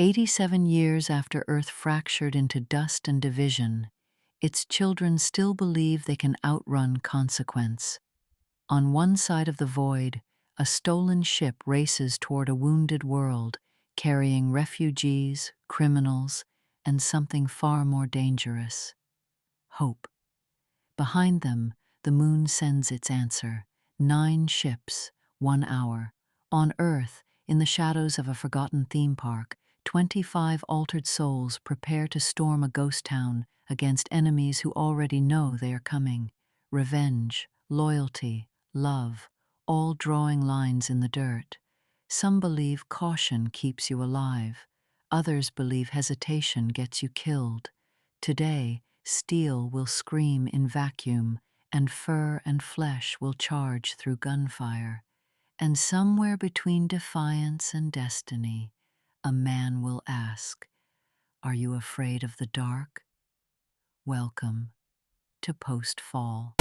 87 years after Earth fractured into dust and division, its children still believe they can outrun consequence. On one side of the void, a stolen ship races toward a wounded world, carrying refugees, criminals, and something far more dangerous: hope. Behind them, the moon sends its answer: 9 ships, 1 hour. On Earth, in the shadows of a forgotten theme park, 25 altered souls prepare to storm a ghost town against enemies who already know they are coming. Revenge, loyalty, love, all drawing lines in the dirt. Some believe caution keeps you alive. Others believe hesitation gets you killed. Today, steel will scream in vacuum, and fur and flesh will charge through gunfire. And somewhere between defiance and destiny, a man will ask, "Are you afraid of the dark?" Welcome to Post-Fall.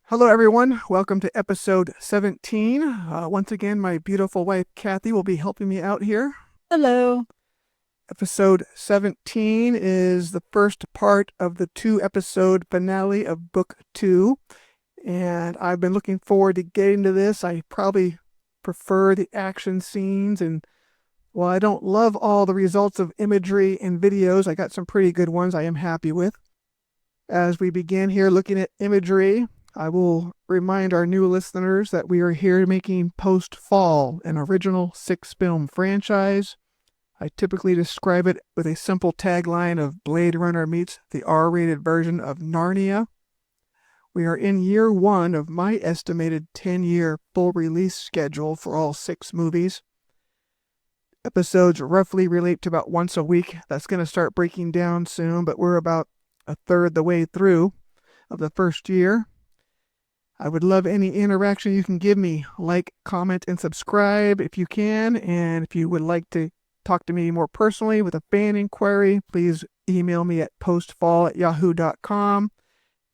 Hello, everyone. Welcome to episode 17. Once again, my beautiful wife, Kathy, will be helping me out here. Hello. Episode 17 is the first part of the 2-episode finale of Book 2. And I've been looking forward to getting to this. I probably prefer the action scenes. And while I don't love all the results of imagery and videos, I got some pretty good ones I am happy with. As we begin here looking at imagery, I will remind our new listeners that we are here making Post-Fall, an original 6-film franchise. I typically describe it with a simple tagline of Blade Runner meets the R-rated version of Narnia. We are in year 1 of my estimated 10-year full release schedule for all 6 movies. Episodes roughly relate to about once a week. That's going to start breaking down soon, but we're about a third the way through of the first year. I would love any interaction you can give me. Like, comment, and subscribe if you can. And if you would like to talk to me more personally with a fan inquiry, please email me at postfall@yahoo.com.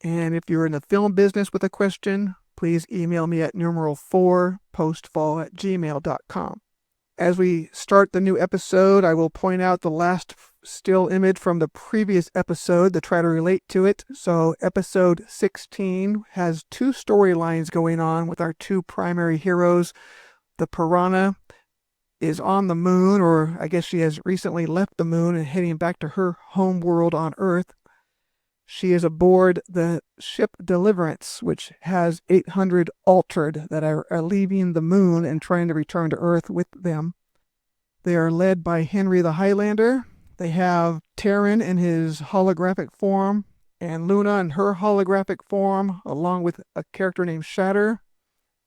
And if you're in the film business with a question, please email me at numeral4 postfall@gmail.com. As we start the new episode, I will point out the last still image from the previous episode to try to relate to it. So episode 16 has 2 storylines going on with our 2 primary heroes. The Piranha is on the moon, or I guess she has recently left the moon and heading back to her home world on Earth. She is aboard the ship Deliverance, which has 800 Altered that are leaving the moon and trying to return to Earth with them. They are led by Henry the Highlander. They have Terran in his holographic form, and Luna in her holographic form, along with a character named Shatter.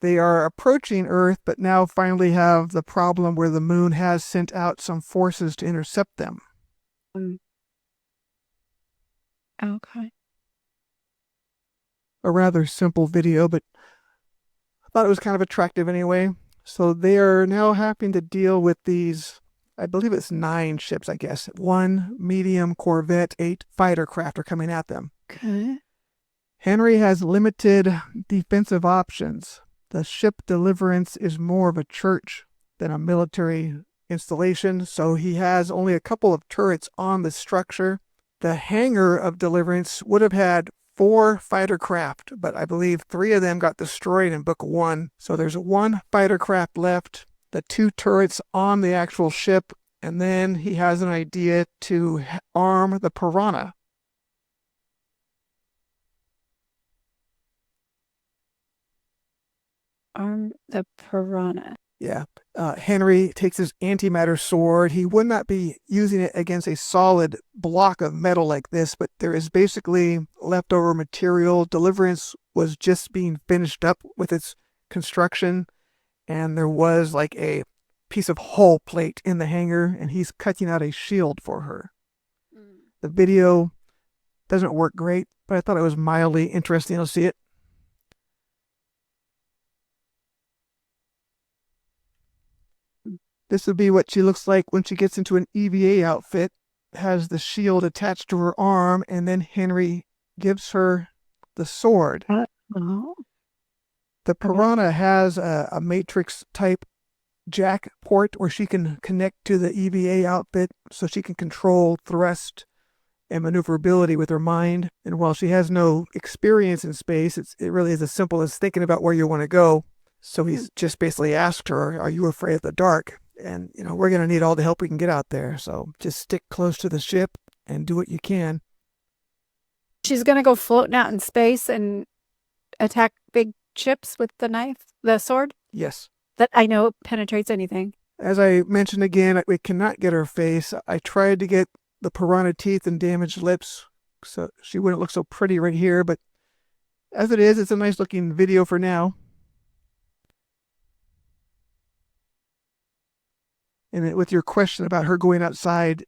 They are approaching Earth, but now finally have the problem where the moon has sent out some forces to intercept them. Okay. A rather simple video, but I thought it was kind of attractive anyway. So they are now having to deal with these, I believe it's 9 ships, I guess. 1 medium corvette, 8 fighter craft are coming at them. Okay. Henry has limited defensive options. The ship Deliverance is more of a church than a military installation, so he has only a couple of turrets on the structure. The hangar of Deliverance would have had 4 fighter craft, but I believe 3 of them got destroyed in Book 1. So there's 1 fighter craft left, the 2 turrets on the actual ship, and then he has an idea to arm the Piranha. Arm the Piranha. Yeah. Henry takes his antimatter sword. He would not be using it against a solid block of metal like this, but there is basically leftover material. Deliverance was just being finished up with its construction, and there was like a piece of hull plate in the hangar, and he's cutting out a shield for her. The video doesn't work great, but I thought it was mildly interesting to see it. This would be what she looks like when she gets into an EVA outfit. has the shield attached to her arm, and then Henry gives her the sword. Oh. The Piranha has a matrix type jack port where she can connect to the EVA outfit so she can control thrust and maneuverability with her mind. And while she has no experience in space, it really is as simple as thinking about where you want to go. So he's just basically asked her, are you afraid of the dark? And, we're going to need all the help we can get out there. So just stick close to the ship and do what you can. She's going to go floating out in space and attack big ships with the sword? Yes. That I know penetrates anything. As I mentioned again, we cannot get her face. I tried to get the piranha teeth and damaged lips so she wouldn't look so pretty right here, but as it is, it's a nice looking video for now. And with your question about her going outside,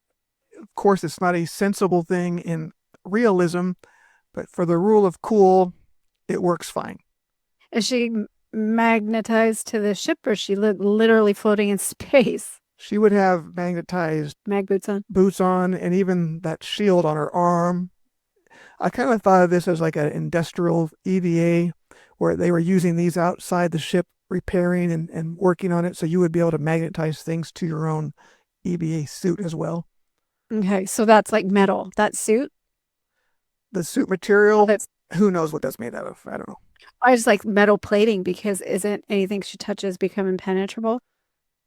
of course, it's not a sensible thing in realism, but for the rule of cool, it works fine. Is she magnetized to the ship, or is she literally floating in space? She would have magnetized mag boots on, and even that shield on her arm. I kind of thought of this as like an industrial EVA where they were using these outside the ship, repairing and working on it, so you would be able to magnetize things to your own EVA suit as well. Okay, so that's like metal. That suit? The suit material, who knows what that's made out of? I don't know. I just like metal plating because isn't anything she touches become impenetrable?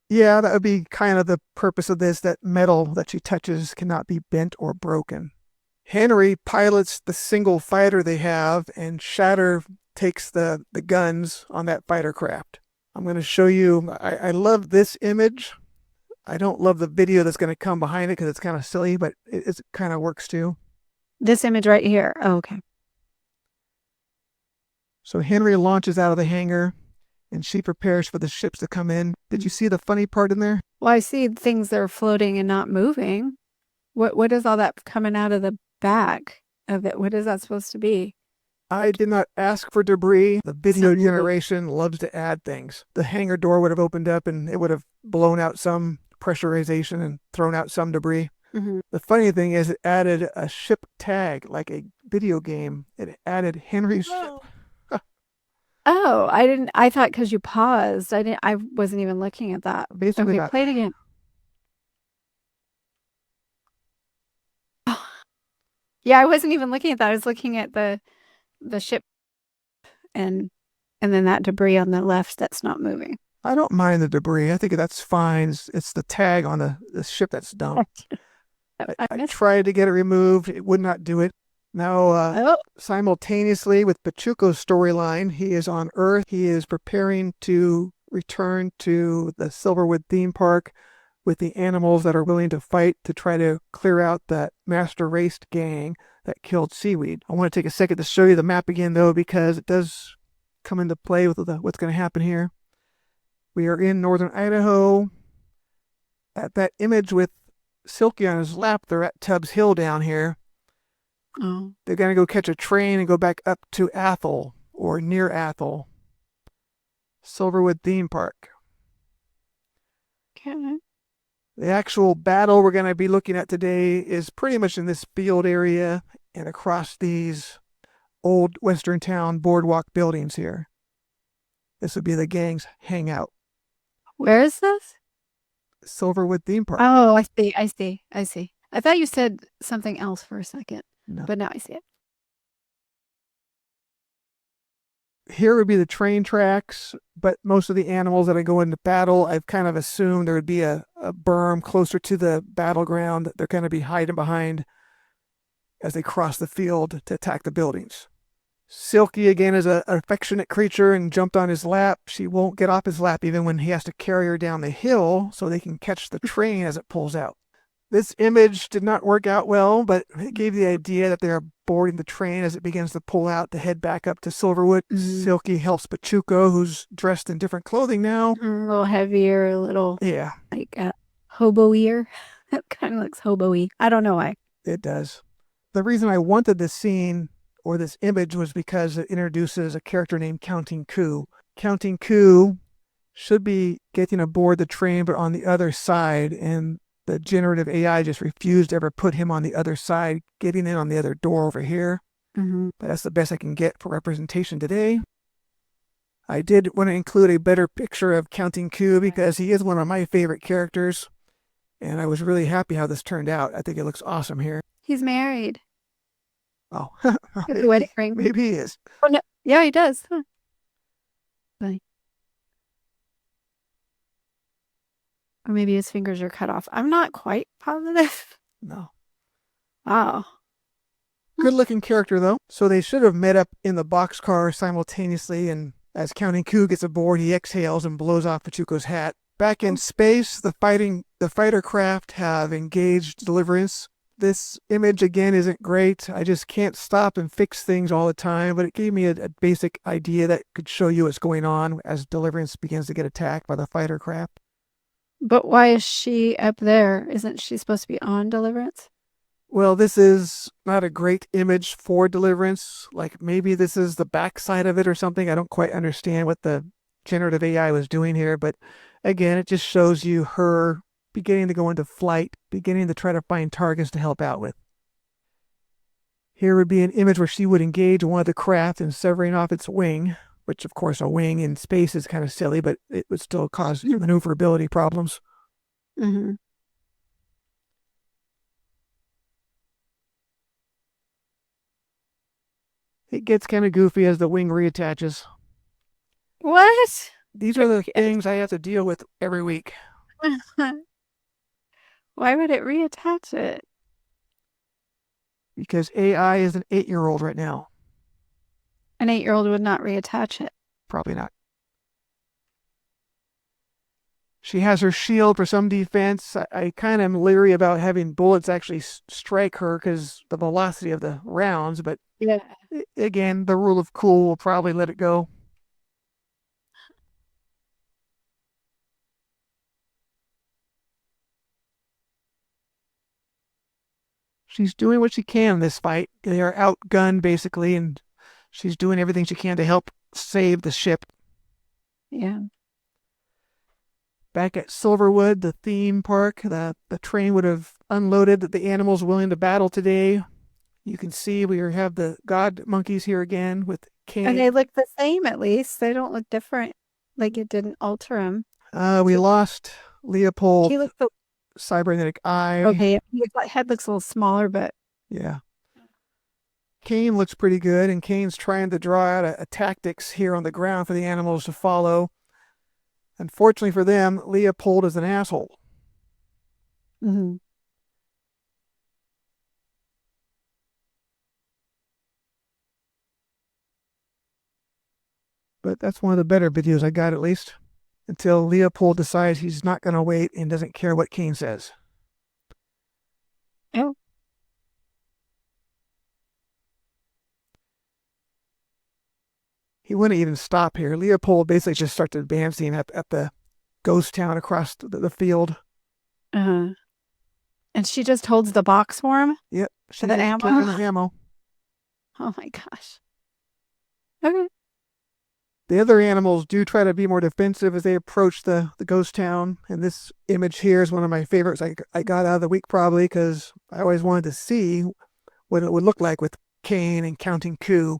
Yeah, that would be kind of the purpose of this, that metal that she touches cannot be bent or broken. Henry pilots the single fighter they have, and Shatter takes the guns on that fighter craft. I'm going to show you, I love this image. I don't love the video that's going to come behind it because it's kind of silly, but it kind of works too. This image right here. Oh, okay. So Henry launches out of the hangar, and she prepares for the ships to come in. Did you see the funny part in there? Well, I see things that are floating and not moving. What is all that coming out of the back of it? What is that supposed to be? I did not ask for debris. The video generation loves to add things. The hangar door would have opened up, and it would have blown out some pressurization and thrown out some debris. Mm-hmm. The funny thing is it added a ship tag, like a video game. It added Henry's ship. Oh, I thought because you paused. I wasn't even looking at that. Basically, okay, play it again. Yeah, I wasn't even looking at that. I was looking at the ship and then that debris on the left that's not moving. I don't mind the debris. I think that's fine. It's the tag on the ship that's dumped. I tried to get it removed. It would not do it. Now, simultaneously with Pachuco's storyline, he is on Earth. He is preparing to return to the Silverwood theme park with the animals that are willing to fight to try to clear out that master race gang that killed Seaweed. I want to take a second to show you the map again, though, because it does come into play with what's going to happen here. We are in northern Idaho. At that image with Silky on his lap, they're at Tubbs Hill down here. Oh. They're going to go catch a train and go back up to Athol, or near Athol. Silverwood theme park. Okay. The actual battle we're going to be looking at today is pretty much in this field area and across these old Western town boardwalk buildings here. This would be the gang's hangout. Where is this? Silverwood theme park. Oh, I see. I thought you said something else for a second, No. but now I see it. Here would be the train tracks, but most of the animals that I go into battle, I've kind of assumed there would be a berm closer to the battleground that they're going to be hiding behind as they cross the field to attack the buildings. Silky, again, is an affectionate creature and jumped on his lap. She won't get off his lap even when he has to carry her down the hill so they can catch the train as it pulls out. This image did not work out well, but it gave the idea that they are boarding the train as it begins to pull out to head back up to Silverwood. Mm-hmm. Silky helps Pachuco, who's dressed in different clothing now. A little heavier, a little like hobo-ier. That kind of looks hobo-y. I don't know why. It does. The reason I wanted this scene or this image was because it introduces a character named Counting Coup. Counting Coup should be getting aboard the train, but on the other side, and the generative AI just refused to ever put him on the other side, getting in on the other door over here. Mm-hmm. But that's the best I can get for representation today. I did want to include a better picture of Counting Coup because he is one of my favorite characters. And I was really happy how this turned out. I think it looks awesome here. He's married. Oh, With the wedding ring. Maybe he is. Oh, no. Yeah, he does. Huh. Funny. Or maybe his fingers are cut off. I'm not quite positive. No. Wow. Good looking character, though. So they should have met up in the boxcar simultaneously. And as Counting Coup gets aboard, he exhales and blows off Pachuco's hat. Back in space, the fighter craft have engaged Deliverance. This image, again, isn't great. I just can't stop and fix things all the time, but it gave me a basic idea that could show you what's going on as Deliverance begins to get attacked by the fighter craft. But why is she up there? Isn't she supposed to be on Deliverance? Well, this is not a great image for Deliverance. Like, maybe this is the backside of it or something. I don't quite understand what the generative AI was doing here, but again, it just shows you her beginning to go into flight, beginning to try to find targets to help out with. Here would be an image where she would engage one of the craft and severing off its wing, which of course a wing in space is kind of silly, but it would still cause maneuverability problems. Mm-hmm. It gets kind of goofy as the wing reattaches. What? These are the things I have to deal with every week. Why would it reattach it? Because AI is an 8-year-old right now. An 8-year-old would not reattach it. Probably not. She has her shield for some defense. I kind of am leery about having bullets actually strike her because the velocity of the rounds, but yeah, again, the rule of cool will probably let it go. She's doing what she can in this fight. They are outgunned, basically, and she's doing everything she can to help save the ship. Yeah. Back at Silverwood, the theme park, the train would have unloaded the animals willing to battle today. You can see we have the god monkeys here again with Cain. And they look the same, at least. They don't look different. Like it didn't alter them. We lost Leopold. He looks cybernetic eye. okay. His head looks a little smaller, but yeah. Cain looks pretty good, and Cain's trying to draw out a tactics here on the ground for the animals to follow. Unfortunately for them, Leopold is an asshole. Mm-hmm. But that's one of the better videos I got, at least. Until Leopold decides he's not going to wait and doesn't care what Cain says. Oh. He wouldn't even stop here. Leopold basically just started advancing at the ghost town across the field. Uh-huh. And she just holds the box for him? Yep. She's the ammo? the ammo. Oh my gosh. Okay. The other animals do try to be more defensive as they approach the ghost town. And this image here is one of my favorites I got out of the week, probably, because I always wanted to see what it would look like with Cain and Counting Coup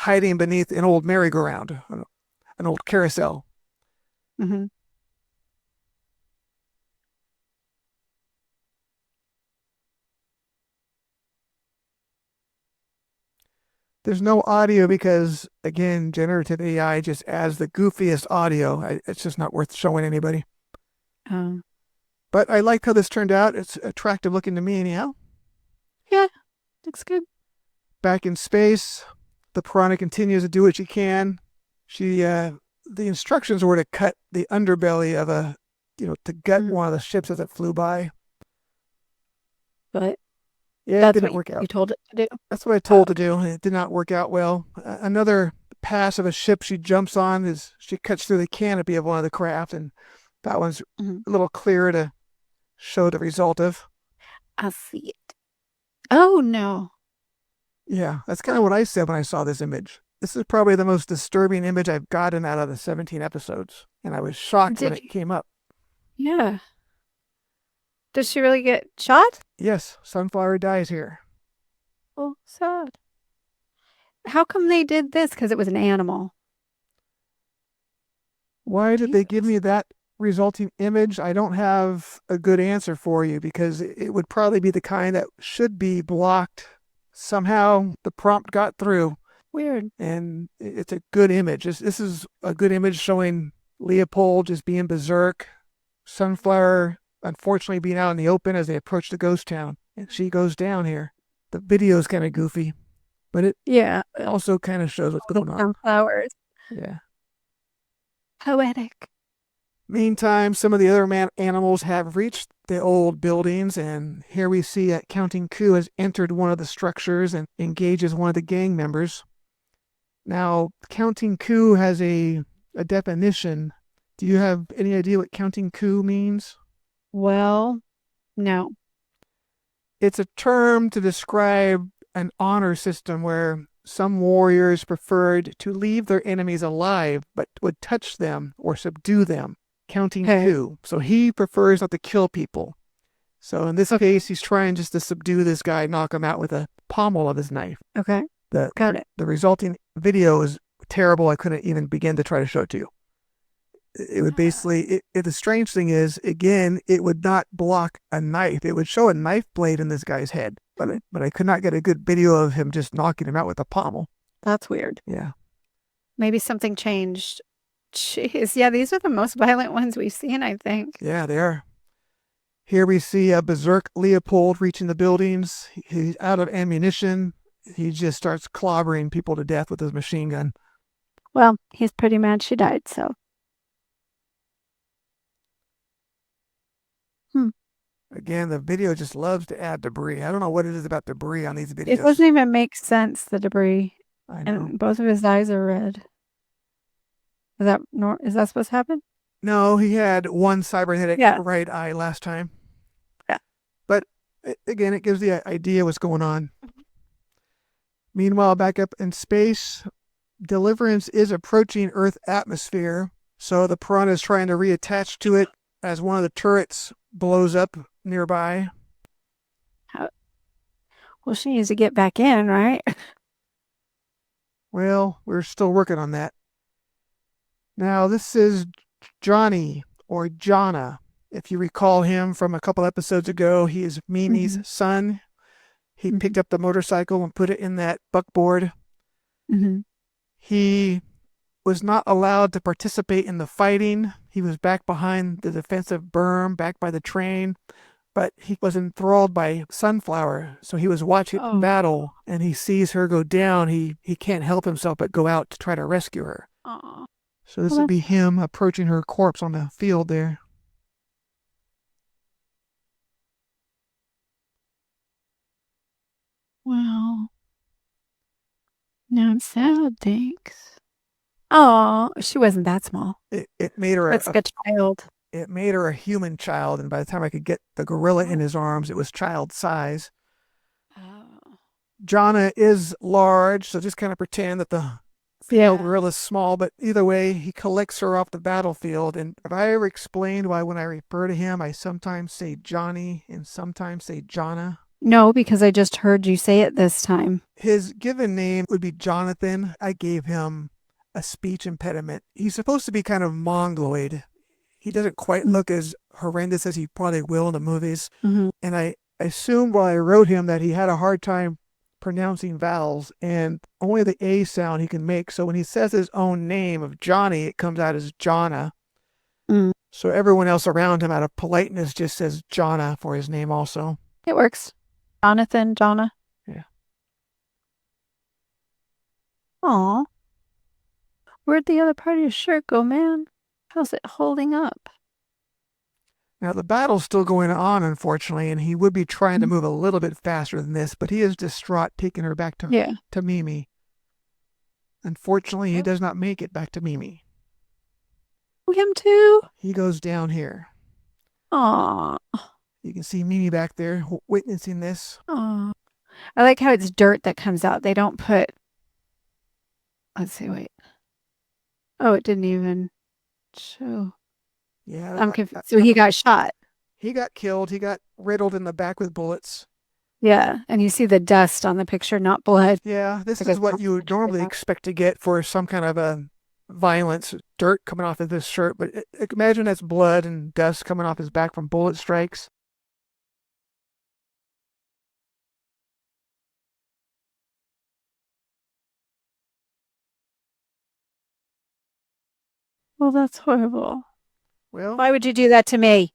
hiding beneath an old merry-go-round, an old carousel. Mm-hmm. There's no audio because, again, generative AI just adds the goofiest audio. It's just not worth showing anybody. But I like how this turned out. It's attractive looking to me anyhow. Yeah, looks good. Back in space, the Piranha continues to do what she can. The instructions were to cut the underbelly of to gut one of the ships as it flew by. But yeah, it didn't work out. You told it to do? That's what I told to do. It did not work out well. Another pass of a ship she jumps on is she cuts through the canopy of one of the craft, and that one's a little clearer to show the result of. I see it. Oh, no. Yeah, that's kind of what I said when I saw this image. This is probably the most disturbing image I've gotten out of the 17 episodes, and I was shocked when it came up. Yeah. Does she really get shot? Yes, Sunflower dies here. Oh, sad. How come they did this? Because it was an animal. Why did they give Jesus. me that resulting image? I don't have a good answer for you because it would probably be the kind that should be blocked. Somehow the prompt got through, Weird. and it's a good image. This is a good image showing Leopold just being berserk, Sunflower unfortunately being out in the open as they approach the ghost town, and she goes down here. The video is kind of goofy, but it Yeah. also kind of shows what's going on. Sunflowers. Yeah. Poetic. Meantime, some of the other animals have reached the old buildings, and here we see that Counting Coup has entered one of the structures and engages one of the gang members. Now, Counting Coup has a definition. Do you have any idea what Counting Coup means? Well, no. It's a term to describe an honor system where some warriors preferred to leave their enemies alive but would touch them or subdue them. Counting Coup. So he prefers not to kill people. So in this case, he's trying just to subdue this guy, knock him out with a pommel of his knife. Okay. Got it. The resulting video is terrible. I couldn't even begin to try to show it to you. It would basically, the strange thing is, again, it would not block a knife. It would show a knife blade in this guy's head, but I could not get a good video of him just knocking him out with a pommel. That's weird. Yeah. Maybe something changed. Jeez. Yeah, these are the most violent ones we've seen, I think. Yeah, they are. Here we see a berserk Leopold reaching the buildings. He's out of ammunition. He just starts clobbering people to death with his machine gun. Well, he's pretty mad she died, so. Again, the video just loves to add debris. I don't know what it is about debris on these videos. It doesn't even make sense, the debris. I know. And both of his eyes are red. Is that supposed to happen? No, he had one cybernetic right eye last time. Yeah. But again, it gives the idea what's going on. Meanwhile, back up in space, Deliverance is approaching Earth atmosphere. So the Piranha is trying to reattach to it as one of the turrets blows up nearby. Well, she needs to get back in, right? Well, we're still working on that. Now, this is Johnny, or Jahnna. If you recall him from a couple episodes ago, he is Mimi's son. He picked up the motorcycle and put it in that buckboard. He was not allowed to participate in the fighting. He was back behind the defensive berm, back by the train. But he was enthralled by Sunflower, so he was watching the battle, and he sees her go down. He can't help himself but go out to try to rescue her. Aww. So this would be him approaching her corpse on the field there. Well, now I'm sad, thanks. Oh, she wasn't that small. It made her That's like a child. It made her a human child, and by the time I could get the gorilla in his arms, it was child size. Oh. Jahnna is large, so just kind of pretend that the female gorilla is small, but either way, he collects her off the battlefield. And have I ever explained why when I refer to him, I sometimes say Johnny and sometimes say Jahnna? No, because I just heard you say it this time. His given name would be Jonathan. I gave him a speech impediment. He's supposed to be kind of mongoloid. He doesn't quite look as horrendous as he probably will in the movies. And I assumed while I wrote him that he had a hard time pronouncing vowels and only the A sound he can make. So when he says his own name of Johnny, it comes out as Jahnna. So everyone else around him out of politeness just says Jahnna for his name also. It works. Jonathan, Jahnna. Yeah. Aw. Where'd the other part of your shirt go, man? How's it holding up? Now, the battle's still going on, unfortunately, and he would be trying to move a little bit faster than this, but he is distraught taking her back to Mimi. Unfortunately, he does not make it back to Mimi. Him too? He goes down here. Aw. You can see Mimi back there witnessing this. Aw. I like how it's dirt that comes out. They don't put... Let's see, wait. Oh, it didn't even show. Yeah. I'm confused. So he got shot. he got killed. He got riddled in the back with bullets. Yeah, and you see the dust on the picture, not blood. Yeah, this Like is a what you would normally expect to get for some kind of a violence, dirt coming off of this shirt. But imagine that's blood and dust coming off his back from bullet strikes. Well, that's horrible. Well, Why would you do that to me?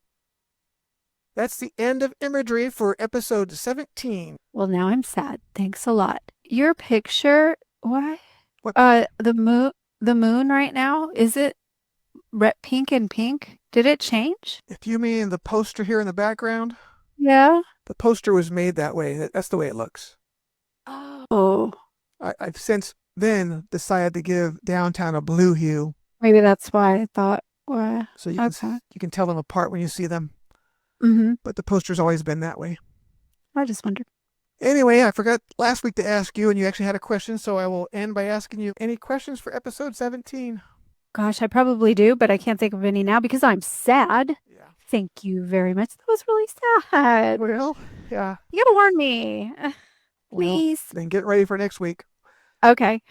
that's the end of imagery for episode 17. Well, now I'm sad. Thanks a lot. Your picture, what? What? The moon right now, is it red, pink and pink? Did it change? If you mean the poster here in the background, Yeah. the poster was made that way. That's the way it looks. Oh, I've since then decided to give downtown a blue hue, maybe that's why I thought, well, so okay. you can tell them apart when you see them. Mm-hmm. But the poster's always been that way. I just wondered. Anyway, I forgot last week to ask you, and you actually had a question, so I will end by asking you any questions for episode 17. Gosh, I probably do, but I can't think of any now because I'm sad. Yeah. Thank you very much. That was really sad. Well, yeah. You gotta warn me. Please. Well, then get ready for next week. Okay.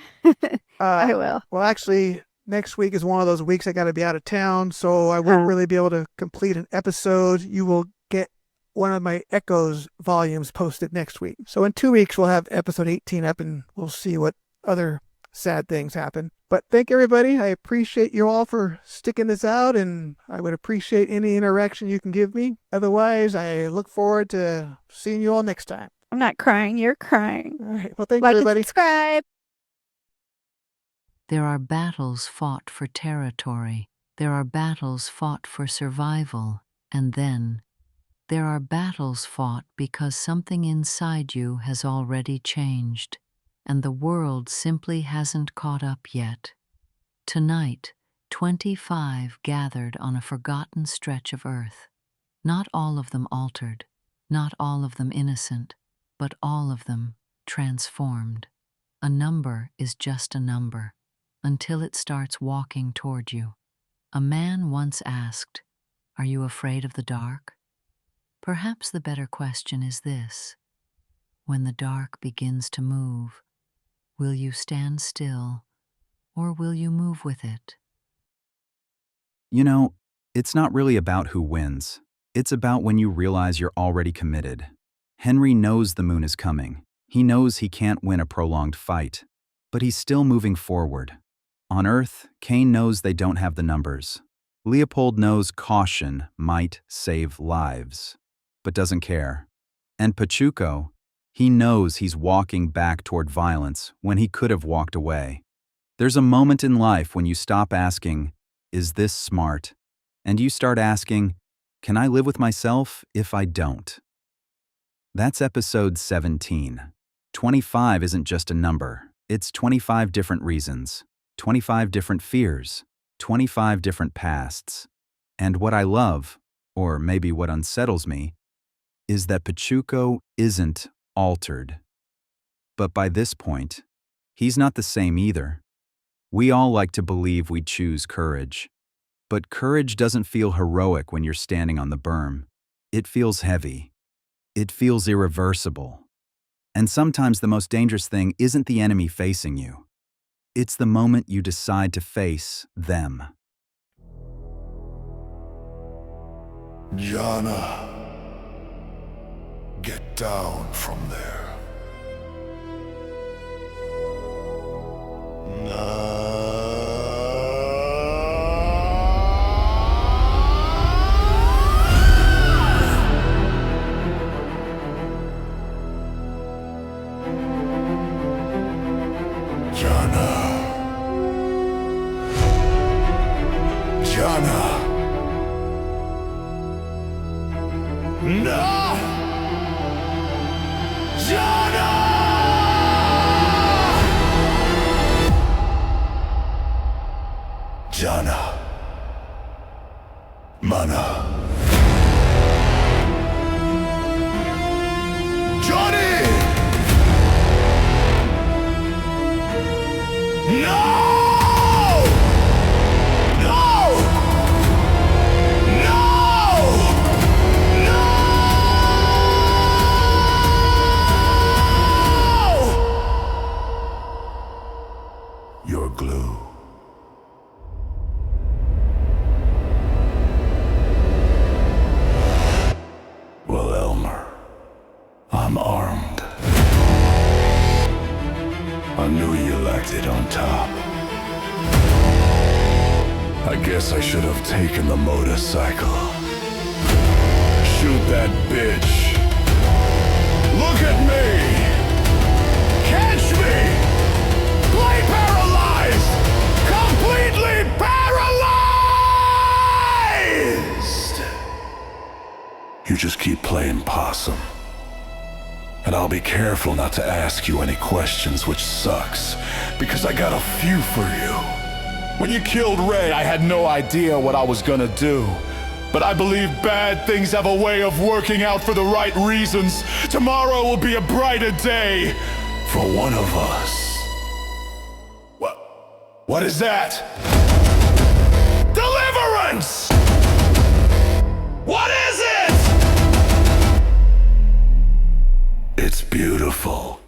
I will. Well, actually, next week is one of those weeks I got to be out of town, so I won't really be able to complete an episode. You will get one of my Echoes volumes posted next week. So in 2 weeks, we'll have episode 18 up, and we'll see what other sad things happen. But thank everybody. I appreciate you all for sticking this out, and I would appreciate any interaction you can give me. Otherwise, I look forward to seeing you all next time. I'm not crying. You're crying. All right. Well, thanks, Like and everybody. subscribe. There are battles fought for territory. There are battles fought for survival. And then, there are battles fought because something inside you has already changed, and the world simply hasn't caught up yet. Tonight, 25 gathered on a forgotten stretch of earth. Not all of them altered, not all of them innocent, but all of them transformed. A number is just a number, until it starts walking toward you. A man once asked, "Are you afraid of the dark?" Perhaps the better question is this: when the dark begins to move, will you stand still, or will you move with it? You know, it's not really about who wins. It's about when you realize you're already committed. Henry knows the moon is coming. He knows he can't win a prolonged fight, but he's still moving forward. On Earth, Cain knows they don't have the numbers. Leopold knows caution might save lives, but doesn't care. And Pachuco, he knows he's walking back toward violence when he could have walked away. There's a moment in life when you stop asking, "Is this smart?" and you start asking, "Can I live with myself if I don't?" That's episode 17. 25 isn't just a number. It's 25 different reasons, 25 different fears, 25 different pasts. And what I love, or maybe what unsettles me, is that Pachuco isn't altered. But by this point, he's not the same either. We all like to believe we choose courage. But courage doesn't feel heroic when you're standing on the berm. It feels heavy. It feels irreversible. And sometimes the most dangerous thing isn't the enemy facing you. It's the moment you decide to face them. Jahnna, get down from there. Jahnna. No! Jahnna! Jahnna. Mana. Johnny! No! No! No! armed. I knew you liked it on top. I guess I should have taken the motorcycle. Shoot that bitch. Look at me! Catch me! Play paralyzed! Completely paralyzed! You just keep playing possum. And I'll be careful not to ask you any questions, which sucks, because I got a few for you. When you killed Ray, I had no idea what I was gonna do. But I believe bad things have a way of working out for the right reasons. Tomorrow will be a brighter day for one of us. What is that? Deliverance! What is it? It's beautiful.